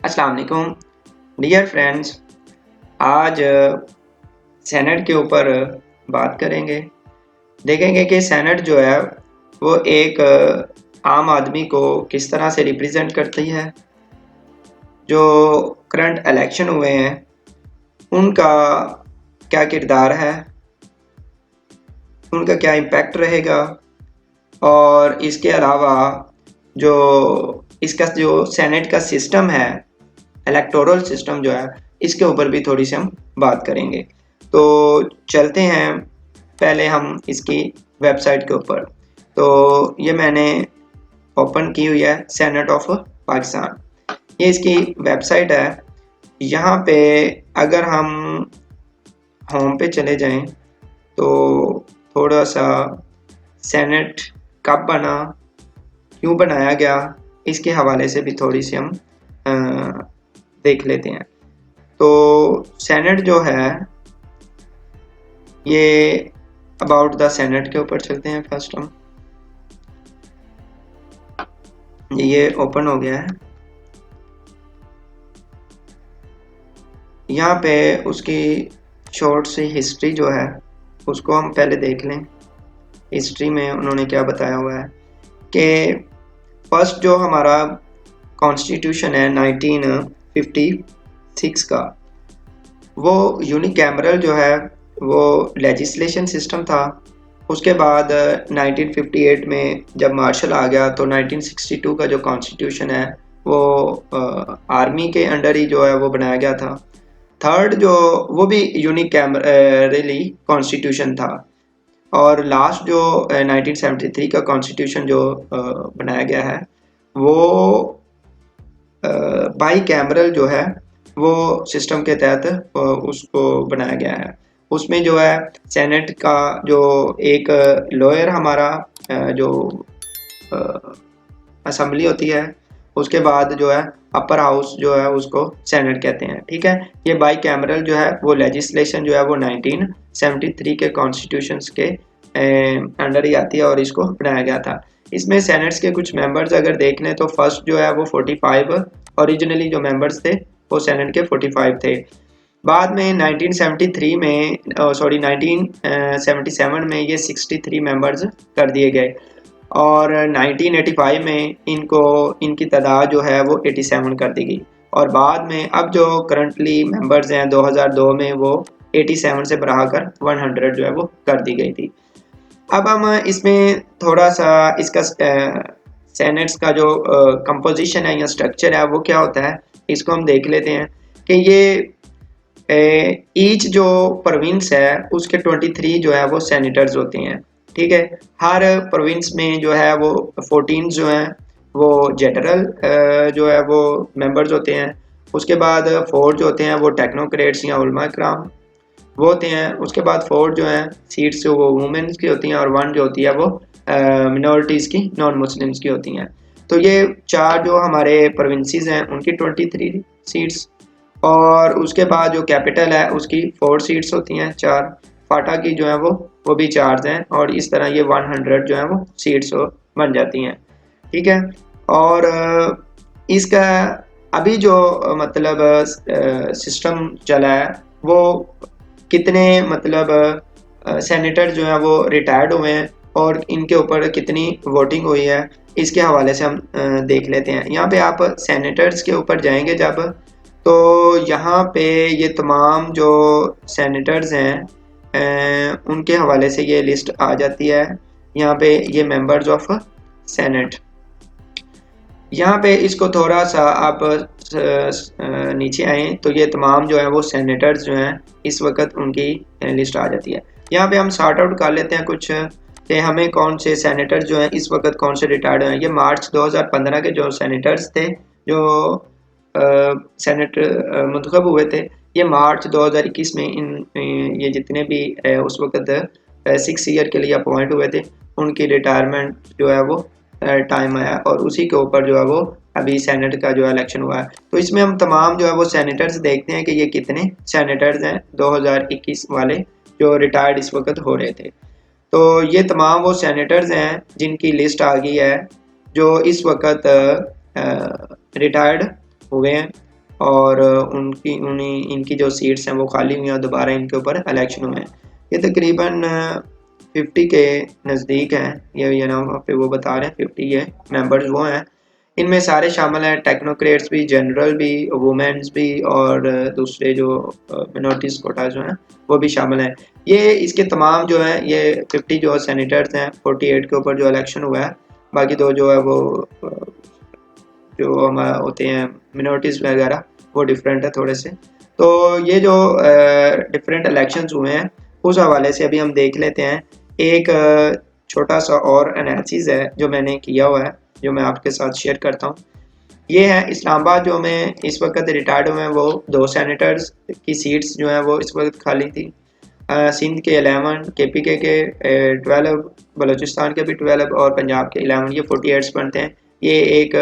अस्सलाम वालेकुम dear friends. आज सेनेट के ऊपर बात करेंगे। देखेंगे कि सेनेट जो है वो एक आम आदमी को किस तरह से रिप्रेजेंट करती है। जो करंट इलेक्शन हुए हैं उनका क्या किरदार है, उनका क्या इम्पैक्ट रहेगा, और इसके अलावा जो इसका जो सेनेट का सिस्टम है, इलेक्टोरल सिस्टम जो है, इसके ऊपर भी थोड़ी सी हम बात करेंगे। तो चलते हैं पहले हम इसकी वेबसाइट के ऊपर। तो ये मैंने ओपन की हुई है सेनेट ऑफ पाकिस्तान, ये इसकी वेबसाइट है। यहाँ पे अगर हम होम पे चले जाएं तो थोड़ा सा सेनेट कब बना, क्यों बनाया गया, इसके हवाले से भी थोड़ी सी हम देख लेते हैं। तो सेनेट जो है ये अबाउट द सेनेट के ऊपर चलते हैं। फर्स्ट हम ये ओपन हो गया है। यहाँ पे उसकी शॉर्ट सी हिस्ट्री जो है उसको हम पहले देख लें। हिस्ट्री में उन्होंने क्या बताया हुआ है कि फर्स्ट जो हमारा कॉन्स्टिट्यूशन है 1956 का, वो यूनिकैमरल जो है वो लेजिस्लेशन सिस्टम था। उसके बाद 1958 में जब मार्शल आ गया तो 1962 का जो कॉन्स्टिट्यूशन है वो आर्मी के अंडर ही जो है वो बनाया गया था। थर्ड जो वो भी यूनिकैमरली कॉन्स्टिट्यूशन था। और लास्ट जो 1973 का कॉन्स्टिट्यूशन जो बनाया गया है वो बाई कैमरल जो है वो सिस्टम के तहत उसको बनाया गया है। उसमें जो है सेनेट का जो एक लॉयर हमारा जो असेंबली होती है, उसके बाद जो है अपर हाउस जो है उसको सेनेट कहते हैं। ठीक है, ये बाई कैमरल जो है वो लेजिस्लेशन जो है वो 1973 के कॉन्स्टिट्यूशंस के अंडर ही आती है और इसको बनाया गया था। इसमें सेनेट्स के कुछ मेंबर्स अगर देख लें तो फर्स्ट जो है वो 45 ओरिजिनली जो मेंबर्स थे वो सेनेट के 45 थे। बाद में 1973 में 1977 में ये 63 मेंबर्स कर दिए गए और 1985 में इनको इनकी तादाद जो है वो 87 कर दी गई। और बाद में अब जो करंटली मेंबर्स हैं 2002 में वो 87 से बढ़ाकर 100 जो है वो कर दी गई थी। अब हम इसमें थोड़ा सा इसका सेनेट्स का जो कंपोजिशन है या स्ट्रक्चर है वो क्या होता है इसको हम देख लेते हैं कि ये ईच जो प्रोविंस है उसके 23 जो है वो सेनेटर्स होते हैं। ठीक है, हर प्रोविंस में जो है वो 14 जो हैं वो जनरल जो है वो मेंबर्स होते हैं। उसके बाद 4 जो होते हैं वो टेक्नोक्रेट्स या उलमा कराम वो होते हैं। उसके बाद 4 जो हैं सीट्स जो वो वुमेन्स की होती हैं और 1 जो होती है वो मिनॉरिटीज़ की, नॉन मुस्लिम्स की होती हैं। तो ये 4 जो हमारे प्रोविंसेस हैं उनकी 23 सीट्स, और उसके बाद जो कैपिटल है उसकी 4 सीट्स होती हैं, 4। फाटा की जो है वो भी 4 हैं और इस तरह ये 100 जो है वो सीट्स बन जाती हैं। ठीक है, और इसका अभी जो मतलब सिस्टम चला है वो कितने मतलब सेनेटर जो हैं वो रिटायर्ड हुए हैं और इनके ऊपर कितनी वोटिंग हुई है इसके हवाले से हम देख लेते हैं। यहाँ पे आप सेनेटर्स के ऊपर जाएंगे जब, तो यहाँ पे ये तमाम जो सेनेटर्स हैं उनके हवाले से ये लिस्ट आ जाती है। यहाँ पे ये मेंबर्स ऑफ सेनेट, यहाँ पे इसको थोड़ा सा आप नीचे आए तो ये तमाम जो है वो सेनेटर्स जो हैं इस वक्त उनकी लिस्ट आ जाती है। यहाँ पे हम सॉर्ट आउट कर लेते हैं कुछ कि हमें कौन से सेनेटर्स जो हैं इस वक्त कौन से रिटायर्ड हैं। ये मार्च 2015 के जो सेनेटर्स थे जो सेनेट मुंतखब हुए थे, ये मार्च 2021 में ये जितने भी उस वक्त 6 ईयर के लिए अपॉइंट हुए थे उनकी रिटायरमेंट जो है वो टाइम आया और उसी के ऊपर जो है वो अभी सेनेट का जो इलेक्शन हुआ है। तो इसमें हम तमाम जो है वो सेनेटर्स देखते हैं कि ये कितने सेनेटर्स हैं 2021 वाले जो रिटायर्ड इस वक्त हो रहे थे। तो ये तमाम वो सेनेटर्स हैं जिनकी लिस्ट आ गई है जो इस वक्त रिटायर्ड हुए हैं। और इनकी जो सीट्स हैं वो खाली हुई हैं और दोबारा इनके ऊपर इलेक्शन हुए हैं। ये तकरीबन 50 के नज़दीक हैं, ये ना वहाँ पे वो बता रहे हैं 50 ये मेंबर्स वो हैं। इनमें सारे शामिल हैं, टेक्नोक्रेट्स भी, जनरल भी, वुमेन्स भी और दूसरे जो मिनॉरिटीज कोटा जो हैं वो भी शामिल हैं। ये इसके तमाम जो हैं ये 50 जो सेनेटर्स हैं, 48 के ऊपर जो इलेक्शन हुआ है, बाकी दो जो है वो जो हमारे होते हैं मिनॉरिटीज़ वगैरह वो डिफरेंट है थोड़े से। तो ये जो डिफरेंट इलेक्शंस हुए हैं उस हवाले से अभी हम देख लेते हैं। एक छोटा सा और एनालिसिस है जो मैंने किया हुआ है, जो मैं आपके साथ शेयर करता हूँ। ये है इस्लामाबाद जो में इस वक्त रिटायर्ड हुए हैं, वो 2 सेनेटर्स की सीट्स जो हैं वो इस वक्त खाली थी। सिंध के 11, KPK के 12, बलूचिस्तान के भी 12 और पंजाब के 11, ये 48 बनते हैं। ये एक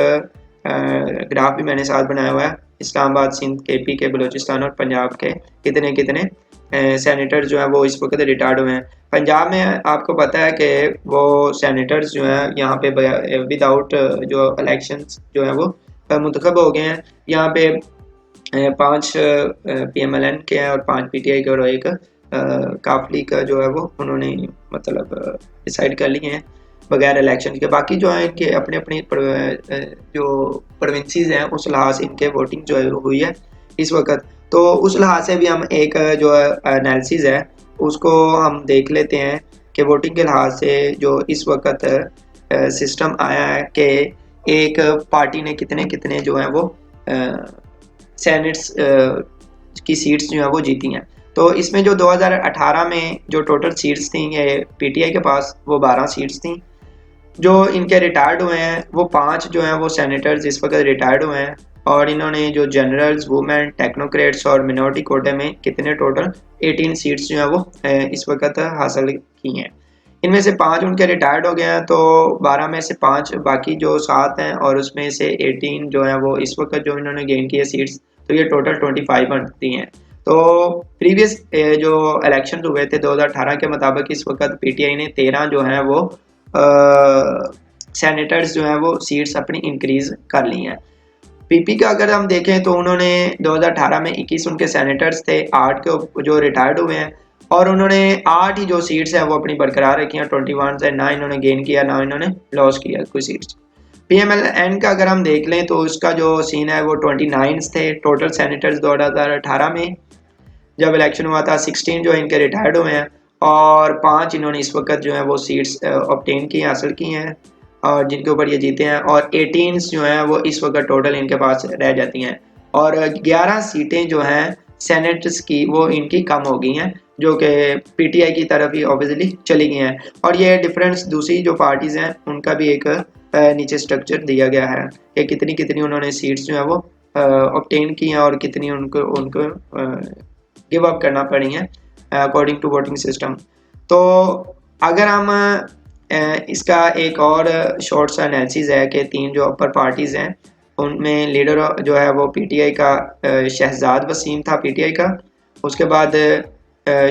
ग्राफ भी मैंने साथ बनाया हुआ है, इस्लामाबाद, सिंध, KPK, बलूचिस्तान और पंजाब के कितने कितने सेनेटर जो हैं वो इस वक्त रिटायर्ड हुए हैं। पंजाब में आपको पता है कि वो सेनेटर्स जो हैं यहाँ पे विदाउट जो इलेक्शंस जो हैं वो मुंतखब हो गए हैं। यहाँ पे 5 PMLN के हैं और 5 PTI के और एक काफली का जो है वो उन्होंने मतलब डिसाइड कर लिए हैं बगैर इलेक्शन के। बाकी जो है इनके अपने अपने जो प्रोविंसेस हैं उस लिहाज से इनके वोटिंग जो है हुई है इस वक्त। तो उस लिहाज से भी हम एक जो एनालिसिस है उसको हम देख लेते हैं कि वोटिंग के लिहाज से जो इस वक्त सिस्टम आया है कि एक पार्टी ने कितने कितने जो हैं वो सेनेट्स की सीट्स जो हैं वो जीती हैं। तो इसमें जो 2018 में जो टोटल सीट्स थी ये PTI के पास वो 12 सीट्स थी। जो इनके रिटायर्ड हुए हैं वो 5 जो हैं वो सेनेटर्स इस वक्त रिटायर्ड हुए हैं और इन्होंने जो जनरल्स, वुमेन, टेक्नोक्रेट्स और मिनॉरिटी कोटे में कितने टोटल 18 सीट्स जो हैं वो इस वक्त हासिल की हैं। इनमें से 5 उनके रिटायर्ड हो गए हैं, तो 12 में से 5 बाकी जो 7 हैं और उसमें से 18 जो है वो इस वक्त जो इन्होंने गेन किए सीट्स, तो ये टोटल 25 बनती हैं। तो प्रीवियस जो इलेक्शन हुए थे 2018 के मुताबिक इस वक्त PTI ने 13 जो हैं वो सेनेटर्स जो हैं वो सीट्स अपनी इंक्रीज कर ली हैं। PP का अगर हम देखें तो उन्होंने 2018 में 21 उनके सेनेटर्स थे, 8 के जो रिटायर्ड हुए हैं और उन्होंने 8 ही जो सीट्स हैं वो अपनी बरकरार रखी हैं 21 से, ना इन्होंने गेन किया ना इन्होंने लॉस किया कोई सीट्स। PMLN का अगर हम देख लें तो उसका जो सीन है वो 29 थे टोटल सेनेटर्स 2018 में जब इलेक्शन हुआ था। 16 जो इनके रिटायर्ड हुए हैं और 5 इन्होंने इस वक्त जो है वो सीट्स ऑब्टेन की हासिल की हैं और जिनके ऊपर ये जीते हैं और 18 जो हैं वो इस वक्त टोटल इनके पास रह जाती हैं और 11 सीटें जो हैं सेनेट्स की वो इनकी कम हो गई हैं जो कि PTI की तरफ ही ऑब्वियसली चली गई हैं। और ये डिफरेंस दूसरी जो पार्टीज़ हैं उनका भी एक नीचे स्ट्रक्चर दिया गया है कि कितनी कितनी उन्होंने सीट्स जो है वो ऑब्टेन की हैं और कितनी उनको उनको गिव अप करना पड़ी हैं अकॉर्डिंग टू वोटिंग सिस्टम। तो अगर हम इसका एक और शॉर्ट सा एनालिसिस है कि 3 जो अपर पार्टीज़ हैं उनमें लीडर जो है वो PTI का शहजाद वसीम था PTI का, उसके बाद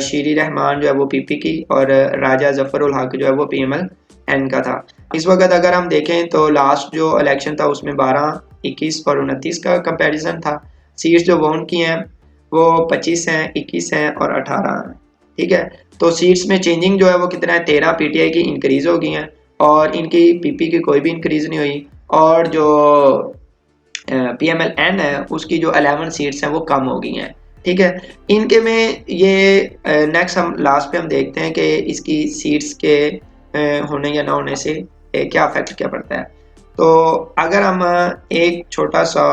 शीरी रहमान जो है वो PP की और राजा जफ़र उल हक जो है वो PMLN का था। इस वक्त अगर हम देखें तो लास्ट जो इलेक्शन था उसमें 12, 21 और 29 का कंपैरिजन था। सीट्स जो वोन की हैं वो 25 हैं, 21 हैं और 18 हैं, ठीक है। तो सीट्स में चेंजिंग जो है वो कितना है, 13 PTI की इंक्रीज़ हो गई हैं और इनकी PP की कोई भी इंक्रीज़ नहीं हुई और जो PMLN है उसकी जो 11 सीट्स हैं वो कम हो गई हैं, ठीक है। इनके में ये नेक्स्ट हम लास्ट पे हम देखते हैं कि इसकी सीट्स के होने या ना होने से क्या अफेक्ट क्या पड़ता है। तो अगर हम एक छोटा सा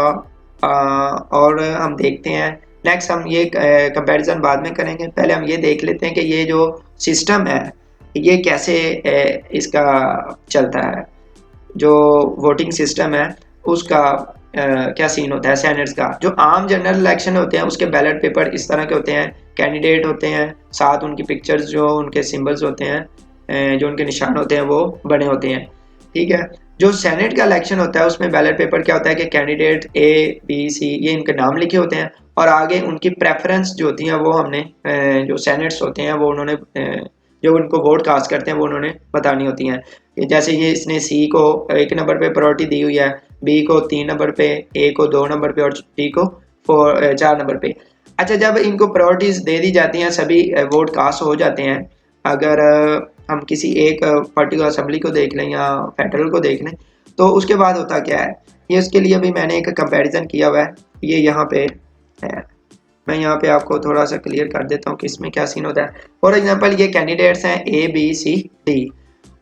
और हम देखते हैं, नेक्स्ट हम ये कंपैरिजन बाद में करेंगे, पहले हम ये देख लेते हैं कि ये जो सिस्टम है ये कैसे इसका चलता है। जो वोटिंग सिस्टम है उसका क्या सीन होता है सेनेट्स का। जो आम जनरल इलेक्शन होते हैं उसके बैलेट पेपर इस तरह के होते हैं, कैंडिडेट होते हैं, साथ उनकी पिक्चर्स जो उनके सिंबल्स होते हैं, जो उनके निशान होते हैं वो बने होते हैं, ठीक है। जो सेनेट का इलेक्शन होता है उसमें बैलेट पेपर क्या होता है कि कैंडिडेट A, B, C ये इनके नाम लिखे होते हैं और आगे उनकी प्रेफरेंस जो होती है वो हमने जो सेनेट्स होते हैं वो उन्होंने जो उनको वोट कास्ट करते हैं वो उन्होंने बतानी होती हैं। जैसे ये इसने C को 1 नंबर पे प्रायोरिटी दी हुई है, B को 3 नंबर पे, A को 2 नंबर पे और D को 4 नंबर पे। अच्छा, जब इनको प्रायोरिटीज दे दी जाती हैं, सभी वोट कास्ट हो जाते हैं, अगर हम किसी एक पर्टिकुलर असेंबली को देख लें या फेडरल को देख लें, तो उसके बाद होता क्या है, ये उसके लिए भी मैंने एक कंपैरिजन किया हुआ है, ये यहाँ पे है। मैं यहाँ पे आपको थोड़ा सा क्लियर कर देता हूँ कि इसमें क्या सीन होता है। फॉर एग्जांपल ये कैंडिडेट्स हैं A B C D,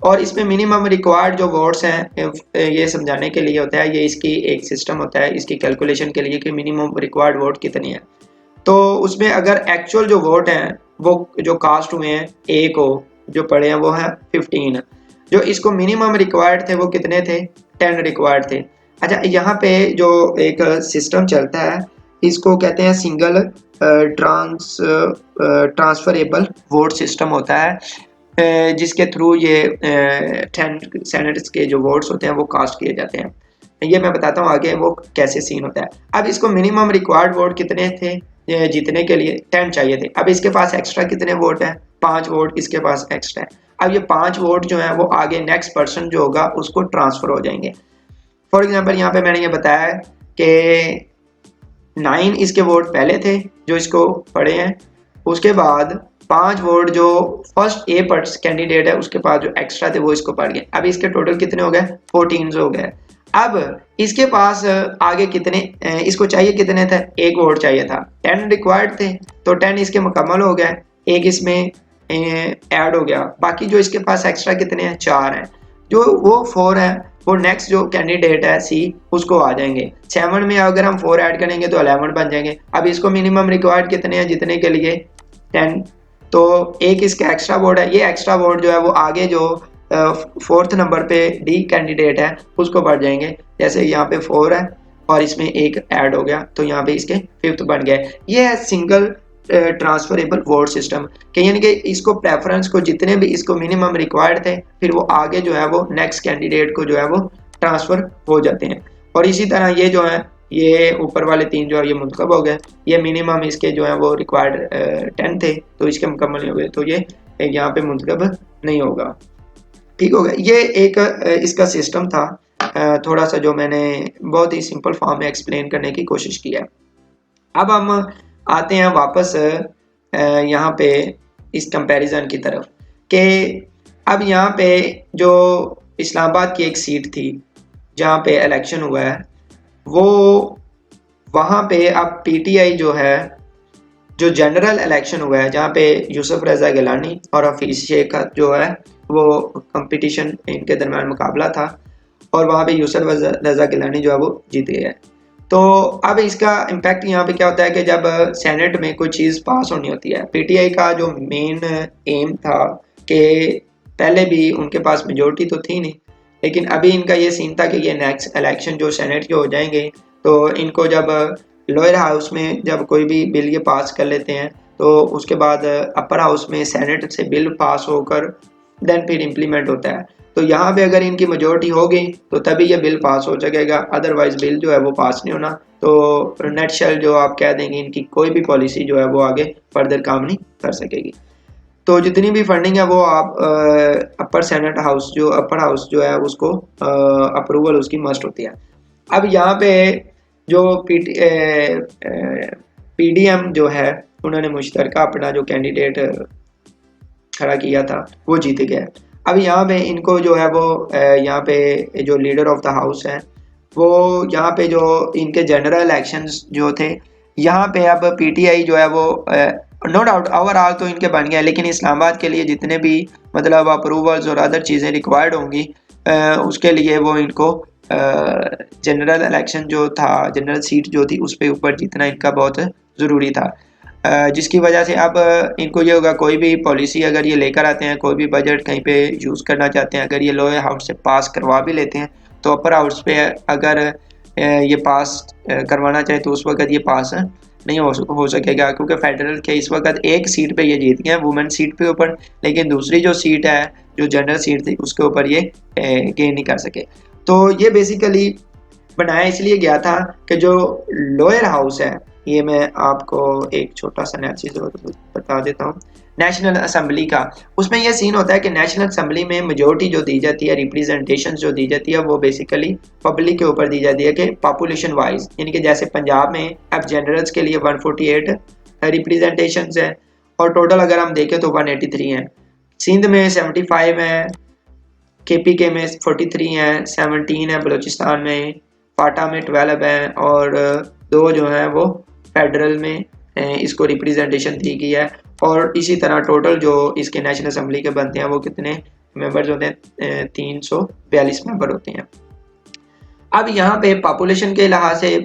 और इसमें मिनिमम रिक्वायर्ड जो वोट्स हैं, ये समझाने के लिए होता है, ये इसकी एक सिस्टम होता है इसकी कैलकुलेशन के लिए कि मिनिमम रिक्वायर्ड वोट कितनी है। तो उसमें अगर एक्चुअल जो वोट हैं वो जो कास्ट हुए हैं A को जो पड़े हैं वो हैं 15, जो इसको मिनिमम रिक्वायर्ड थे वो कितने थे, 10 रिक्वायर्ड थे। अच्छा, यहाँ पे जो एक सिस्टम चलता है इसको कहते हैं सिंगल ट्रांसफरेबल वोट सिस्टम होता है, जिसके थ्रू ये 10 सेनेटर्स के जो वोट्स होते हैं वो कास्ट किए जाते हैं। ये मैं बताता हूँ आगे वो कैसे सीन होता है। अब इसको मिनिमम रिक्वायर्ड वोट कितने थे जीतने के लिए, 10 चाहिए थे। अब इसके पास एक्स्ट्रा कितने वोट हैं, 5 वोट इसके पास एक्स्ट्रा है। अब ये 5 वोट जो है वो आगे नेक्स्ट पर्सन जो होगा उसको ट्रांसफर हो जाएंगे। फॉर एग्जाम्पल यहाँ पे मैंने ये बताया कि 9 इसके वोट पहले थे जो इसको पड़े हैं, उसके बाद 5 वोट जो फर्स्ट ए पर्स कैंडिडेट है उसके पास जो एक्स्ट्रा थे वो इसको पड़ गए। अब इसके टोटल कितने हो गए, 14 हो गए। अब इसके पास आगे कितने, इसको चाहिए कितने थे, 1 वोट चाहिए था, 10 रिक्वायर्ड थे, तो 10 इसके मुकम्मल हो गए, 1 इसमें ऐड हो गया, बाकी जो इसके पास एक्स्ट्रा कितने हैं, 4 हैं, जो वो 4 है वो नेक्स्ट जो कैंडिडेट है C उसको आ जाएंगे। 7 में अगर हम 4 ऐड करेंगे तो 11 बन जाएंगे। अब इसको मिनिमम रिक्वायर्ड कितने हैं जीतने के लिए, 10, तो एक इसका एक्स्ट्रा वोट है, ये एक्स्ट्रा वोट जो है वो आगे जो 4th नंबर पे D कैंडिडेट है उसको बढ़ जाएंगे। जैसे यहाँ पे 4 है और इसमें 1 ऐड हो गया तो यहाँ पे इसके 5th बन गए। ये है सिंगल ट्रांसफरेबल वोट सिस्टम कि यानी कि इसको प्रेफरेंस को जितने भी इसको मिनिमम रिक्वायर्ड थे फिर वो आगे जो है वो नेक्स्ट कैंडिडेट को जो है वो ट्रांसफर हो जाते हैं। और इसी तरह ये जो है ये ऊपर वाले 3 जो है ये मुंतखब हो गए, ये मिनिमम इसके जो है वो रिक्वायर्ड 10 थे तो इसके मुकम्मल नहीं हो गए, तो ये यहाँ पे मुंतखब नहीं होगा। ठीक हो गया, ये एक इसका सिस्टम था, थोड़ा सा जो मैंने बहुत ही सिंपल फॉर्म में एक्सप्लेन करने की कोशिश की है। अब हम आते हैं वापस यहाँ पे इस कंपैरिजन की तरफ कि अब यहाँ पे जो इस्लामाबाद की एक सीट थी जहाँ पे इलेक्शन हुआ है, वो वहाँ पे अब PTI जो है जो जनरल इलेक्शन हुआ है जहाँ पे यूसुफ रज़ा गिलानी और हफीज़ शेख का जो है वो कंपटीशन इनके दरमियान मुकाबला था और वहाँ पे यूसुफ रज़ा गिलानी जो है वो जीत गया है। तो अब इसका इम्पैक्ट यहाँ पे क्या होता है कि जब सेनेट में कोई चीज़ पास होनी होती है, PTI का जो मेन एम था कि पहले भी उनके पास मेजोरिटी तो थी नहीं, लेकिन अभी इनका ये सीन था कि ये नेक्स्ट इलेक्शन जो सेनेट के हो जाएंगे तो इनको जब लोअर हाउस में जब कोई भी बिल ये पास कर लेते हैं तो उसके बाद अपर हाउस में सेनेट से बिल पास होकर देन फिर इम्प्लीमेंट होता है। तो यहाँ पे अगर इनकी मेजोरिटी हो गई तो तभी ये बिल पास हो सकेगा, अदरवाइज बिल जो है वो पास नहीं होना। तो नेट शेल जो आप कह देंगे इनकी कोई भी पॉलिसी जो है वो आगे फर्दर काम नहीं कर सकेगी। तो जितनी भी फंडिंग है वो आप अपर सेनेट हाउस जो अपर हाउस जो है उसको अप्रूवल उसकी मस्ट होती है। अब यहाँ पे जो PDM जो है उन्होंने मुश्तरका अपना जो कैंडिडेट खड़ा किया था वो जीत गया। अब यहाँ पे इनको जो है वो यहाँ पे जो लीडर ऑफ द हाउस है वो यहाँ पे जो इनके जनरल इलेक्शंस जो थे यहाँ पे अब PTI जो है वो नो डाउट ओवरऑल तो इनके बन गए, लेकिन इस्लामाबाद के लिए जितने भी मतलब अप्रूवल्स और अदर चीज़ें रिक्वायर्ड होंगी उसके लिए वो इनको जनरल इलेक्शन जो था, जनरल सीट जो थी उस पर ऊपर जीतना इनका बहुत ज़रूरी था, जिसकी वजह से अब इनको ये होगा कोई भी पॉलिसी अगर ये लेकर आते हैं, कोई भी बजट कहीं पे यूज़ करना चाहते हैं, अगर ये लोअर हाउस से पास करवा भी लेते हैं तो अपर हाउस पे अगर ये पास करवाना चाहे तो उस वक्त ये पास नहीं हो सकेगा, क्योंकि फेडरल के इस वक्त एक सीट पे ये जीत गए वुमेन सीट पे ऊपर, लेकिन दूसरी जो सीट है जो जनरल सीट थी उसके ऊपर ये गेन नहीं कर सके। तो ये बेसिकली बनाया इसलिए गया था कि जो लोअर हाउस है ये मैं आपको एक छोटा सा एनालिसिस बता देता हूँ नेशनल असेंबली का। उसमें यह सीन होता है कि नेशनल असेंबली में मेजोरिटी जो दी जाती है, रिप्रेजेंटेशन जो दी जाती है, वो बेसिकली पब्लिक के ऊपर दी जाती है कि पॉपुलेशन वाइज, यानी कि जैसे पंजाब में अब जनरल्स के लिए 148 रिप्रेजेंटेशन है और टोटल अगर हम देखें तो 183 हैं। सिंध में 75 है, KPK में 43 हैं, 17 है बलूचिस्तान में, फाटा में 12 है और 2 जो हैं वो फेडरल में इसको रिप्रेजेंटेशन दी गई है। और इसी तरह टोटल जो इसके नेशनल असेंबली के बनते हैं वो कितने मेंबर्स होते हैं, 342 मेंबर होते हैं। अब यहाँ पे पॉपुलेशन के लिहाज से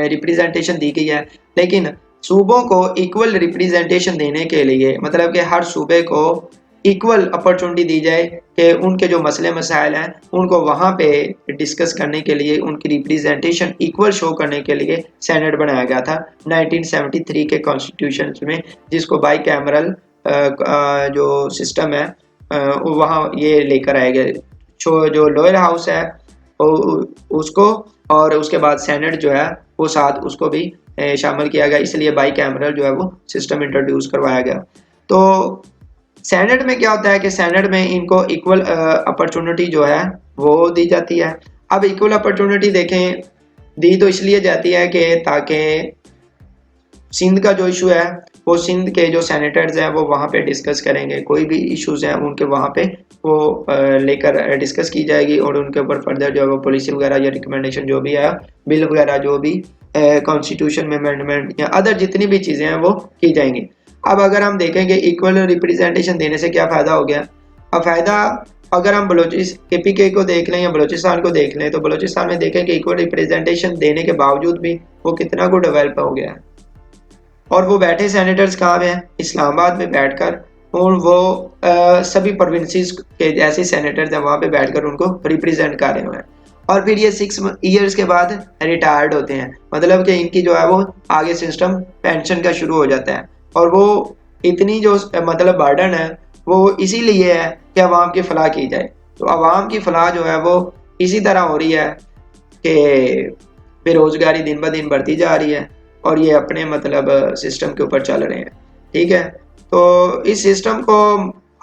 रिप्रेजेंटेशन दी गई है, लेकिन सूबों को इक्वल रिप्रेजेंटेशन देने के लिए, मतलब कि हर सूबे को इक्वल अपॉर्चुनिटी दी जाए कि उनके जो मसले मसाइल हैं उनको वहाँ पे डिस्कस करने के लिए, उनकी रिप्रेजेंटेशन इक्वल शो करने के लिए सेनेट बनाया गया था 1973 के कॉन्स्टिट्यूशन में, जिसको बाई कैमरल जो सिस्टम है वहाँ ये लेकर आए गए। जो लोअर हाउस है उसको और उसके बाद सेनेट जो है वो साथ उसको भी शामिल किया गया, इसलिए बाई कैमरल जो है वो सिस्टम इंट्रोड्यूस करवाया गया। तो सेनेट में क्या होता है कि सेनेट में इनको इक्वल अपॉर्चुनिटी जो है वो दी जाती है। अब इक्वल अपॉर्चुनिटी देखें दी तो इसलिए जाती है कि ताकि सिंध का जो इशू है वो सिंध के जो सेनेटर्स हैं वो वहाँ पे डिस्कस करेंगे, कोई भी इश्यूज हैं उनके वहाँ पे वो लेकर डिस्कस की जाएगी और उनके ऊपर फर्दर जो है वो पॉलिसी वगैरह या रिकमेंडेशन जो भी है, बिल वगैरह जो भी कॉन्स्टिट्यूशन में अमेंडमेंट या अदर जितनी भी चीज़ें हैं वो की जाएंगी। अब अगर हम देखेंगे इक्वल रिप्रेजेंटेशन देने से क्या फ़ायदा हो गया। अब फ़ायदा अगर हम KPK को देख लें या बलूचिस्तान को देख लें तो बलूचिस्तान में देखें कि इक्वल रिप्रेजेंटेशन देने के बावजूद भी वो कितना को डेवलप हो गया है। और वो बैठे सेनेटर्स कहाँ पे हैं, इस्लामाबाद में बैठकर, और वो सभी प्रोविंसेस के जैसे सेनेटर्स हैं वहाँ पे बैठकर उनको रिप्रेजेंट कर रहे हैं। और फिर ये 6 ईयर्स के बाद रिटायर्ड होते हैं, मतलब कि इनकी जो है वो आगे सिस्टम पेंशन का शुरू हो जाता है। और वो इतनी जो मतलब बर्डन है वो इसीलिए है कि अवाम की फलाह की जाए। तो अवाम की फलाह जो है वो इसी तरह हो रही है कि बेरोजगारी दिन ब दिन बढ़ती जा रही है और ये अपने मतलब सिस्टम के ऊपर चल रहे हैं। ठीक है, तो इस सिस्टम को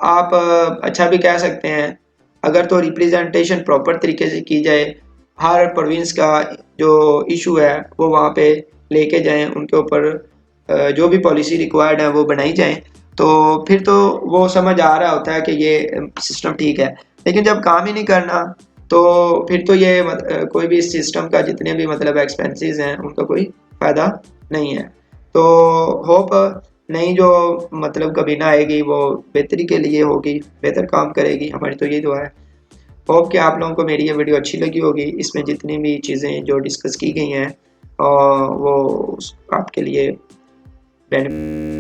आप अच्छा भी कह सकते हैं अगर तो रिप्रेजेंटेशन प्रॉपर तरीके से की जाए, हर प्रोविंस का जो इशू है वो वहाँ पे लेके जाएं, उनके ऊपर जो भी पॉलिसी रिक्वायर्ड है वो बनाई जाए, तो फिर तो वो समझ आ रहा होता है कि ये सिस्टम ठीक है। लेकिन जब काम ही नहीं करना तो फिर तो ये कोई भी इस सिस्टम का जितने भी मतलब एक्सपेंसेस हैं उनका कोई फ़ायदा नहीं है। तो होप नई जो मतलब कबीना आएगी वो बेहतरी के लिए होगी, बेहतर काम करेगी, हमारी तो ये दुआ है। होप कि आप लोगों को मेरी ये वीडियो अच्छी लगी होगी, इसमें जितनी भी चीज़ें जो डिस्कस की गई हैं वो आपके लिए बेनिफिट